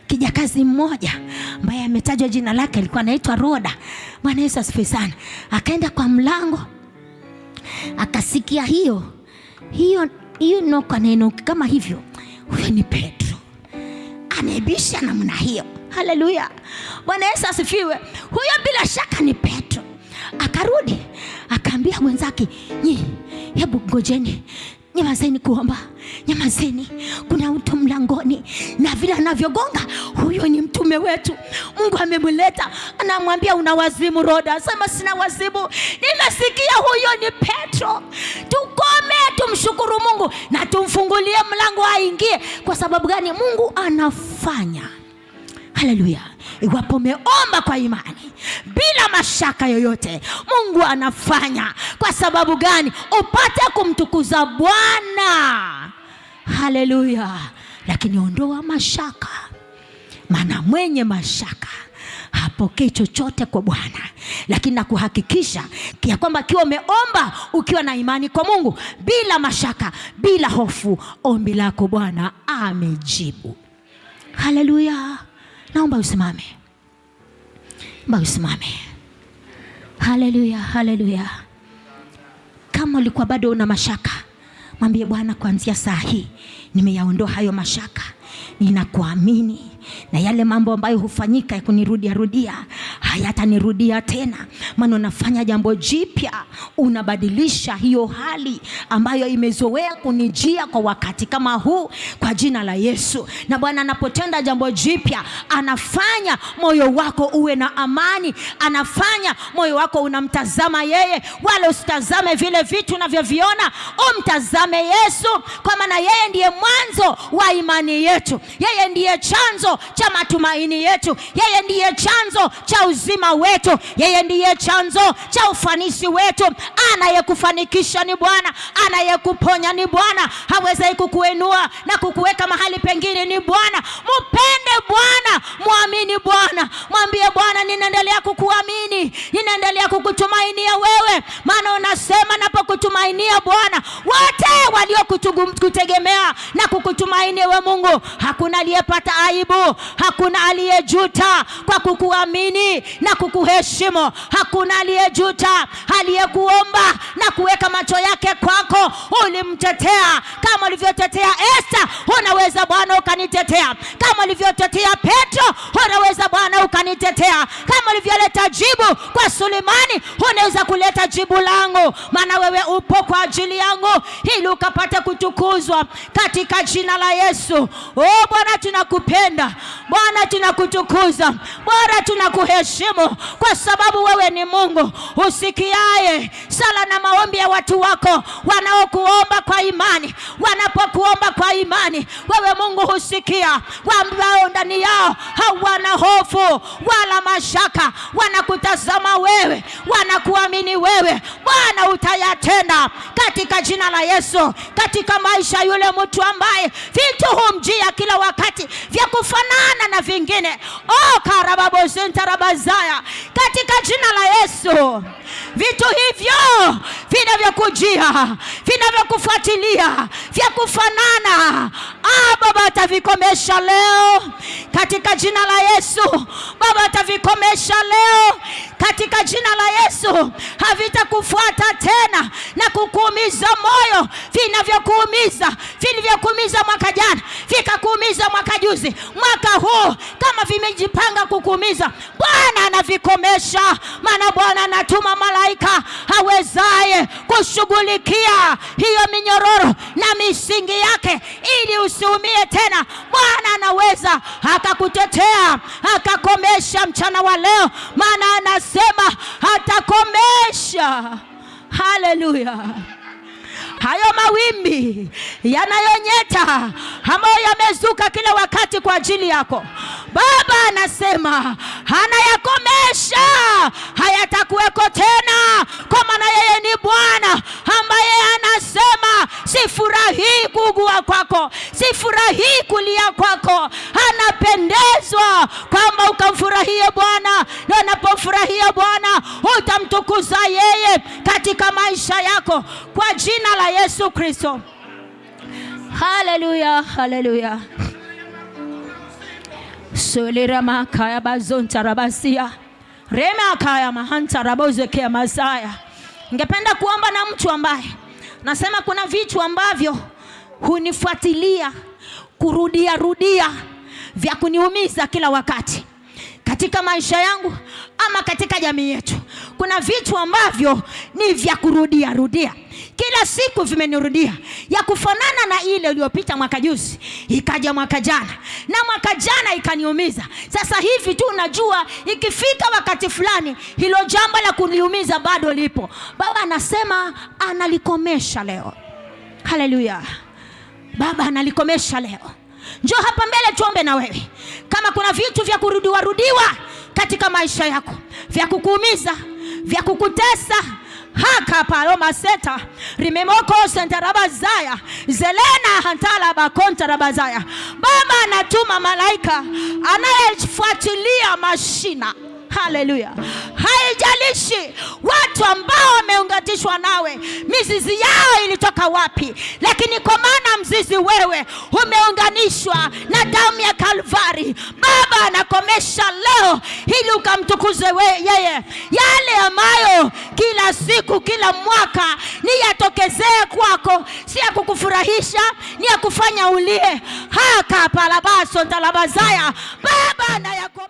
Kijakazi mmoja ambaye ametajwa jina lake alikuwa anaitwa Roda. Bwana Yesu asifiwe sana. Akaenda kwa mlango, akasikia hiyo neno kama hivyo. Huyo ni Petro anabisha namna hiyo. Haleluya. Bwana Yesu asifiwe. Huyo bila shaka ni Petro. Akarudi akaambia wenzake, hebu ngojeni, nyamazeni kuomba, nyamazeni, kuna mtu mlangoni. Na vile anavyogonga, huyo ni mtume wetu, Mungu amemleta. Anamwambia, una wazimu Roda? Asema, sina wazimu, nimesikia huyo ni Petro. Tukome, tumshukuru Mungu na tumfungulie mlango aingie. Kwa sababu gani? Mungu anafanya. Haleluya. Iwapo umeomba kwa imani bila mashaka yoyote, Mungu anafanya. Kwa sababu gani? Upate kumtukuza Bwana. Haleluya. Lakini ondoa mashaka, maana mwenye mashaka hapokei chochote kwa Bwana. Lakini nakuhakikisha ya kwamba kiwa umeomba ukiwa na imani kwa Mungu, bila mashaka, bila hofu, ombi lako Bwana amejibu. Haleluya. Naomba usimame. Haleluya, haleluya. Kama ulikuwa bado una mashaka, mwambie Bwana, kuanzia saa hii nimeyaondoa hayo mashaka. Ninakuamini na yale mambo ambayo hufanyika ya kunirudia hayatanirudia tena, maana unafanya jambo jipya. Unabadilisha hiyo hali ambayo imezoea kunijia kwa wakati kama huu, kwa jina la Yesu. Na Bwana anapotenda jambo jipya, anafanya moyo wako uwe na amani. Anafanya moyo wako unamtazama yeye, wala usitazame vile vitu unavyoviona. Umtazame Yesu, kwa maana yeye ndiye mwanzo wa imani yetu. Yeye ndiye chanzo cha matumaini yetu. Yeye ndiye chanzo cha uzima wetu. Yeye ndiye chanzo cha ufanisi wetu. Anayekufanikisha ni Bwana, anayekuponya ni Bwana, hawezi kukuinua na kukuweka mahali pengine ni Bwana. Mpende Bwana, muamini Bwana. Mwambie Bwana, ninaendelea kukuamini, ninaendelea kukutumainia wewe, maana unasema napokutumainia Bwana, wote waliokutegemea na kukutumaini wewe Mungu, hakuna aliyepata aibu, hakuna aliyejuta kwa kukuamini na kukuheshimu. Hakuna aliyejuta, aliyekuomba na kuweka macho yake kwako. Ulimtetea kama ulivyotetea Esther, unaweza Bwana ukanitetea. Kama ulivyotetea Petro, unaweza Bwana ukanitetea. Kama ulivyoleta jibu kwa Sulemani, unaweza kuleta jibu langu, maana wewe upo kwa ajili yangu ili ukapate kutukuzwa katika jina la Yesu. Bwana tunakupenda, Bwana tunakutukuza, Bwana tunakuheshimu, kwa sababu wewe ni Mungu usikiaye sala na maombi ya watu wako wanaokuomba kwa imani. Wanapokuomba kwa imani, wewe Mungu husikia. Ambao ndani yao hawana hofu wala mashaka, wanakutazama wewe, wanakuamini wewe. Bwana utayatenda katika jina la Yesu, katika maisha yule mtu ambaye vitu humjia kila wakati vya kufanana na vingine. Karababo sentarabazaya, katika jina la Yesu, vitu hivyo vinavyokujia, vinavyokufuatilia, vya kufanana, Baba atavikomesha leo katika jina la Yesu. Baba atavikomesha leo katika jina la Yesu. Havitakufuata tena na kukuumiza moyo, vinavyokuumiza, vilivyokuumiza mwaka jana, vikakuumiza mwaka juzi, mwaka huu kama vimejipanga kukuumiza, Bwana anavikomesha. Maana Bwana anatuma malaika awezaye kushughulikia hiyo minyororo na misingi yake ili usiumie tena. Bwana anaweza akakutetea, akakomesha mchana wa leo, maana anasema atakomesha. Haleluya. Hayo mawimbi yanayonyeta ambayo yamezuka kila wakati kwa ajili yako, Baba anasema anayakomesha, hayatakuweko tena, kwa maana yeye ni Bwana ambaye anasema sifurahii kuugua kwako, sifurahii kulia kwako. Anapendezwa kwamba ukamfurahie Bwana, na unapofurahia Bwana utamtukuza yeye katika maisha yako kwa jina la Yesu Kristo. Haleluya, haleluya. Solirama kaya bazonta rabasia rema kaya mahanta rabozekea mazaya. Ningependa kuomba na mtu ambaye nasema kuna vitu ambavyo hunifuatilia rudia vya kuniumiza kila wakati katika maisha yangu ama katika jamii yetu. Kuna vitu ambavyo ni vya rudia kila siku, vimenirudia, ya kufanana na ile iliyopita mwaka juzi, ikaja mwaka jana, na mwaka jana ikaniumiza. Sasa hivi tu unajua ikifika wakati fulani hilo jambo la kuniumiza bado lipo. Baba anasema analikomesha leo. Haleluya. Baba analikomesha leo. Njoo hapa mbele tuombe na wewe. Kama kuna vitu vya kurudiwa katika maisha yako, vya kukuumiza, vya kukutesa, haka paloma seta rimemoko sentarabazaya zelena hantala bakontarabazaya. Baba anatuma malaika anayefuatilia mashina. Haleluya. Haijalishi watu ambao wameunganishwa nawe mizizi yao ilitoka wapi, lakini kwa maana mzizi wewe umeunganishwa na damu ya Kalvari, Baba anakomesha leo ili ukamtukuze yeye. Yale ambayo kila siku kila mwaka ni yatokezee kwako, si ya kukufurahisha, ni ya kufanya ulie, haka palabaso ntalabazaya, Baba anayakomesha.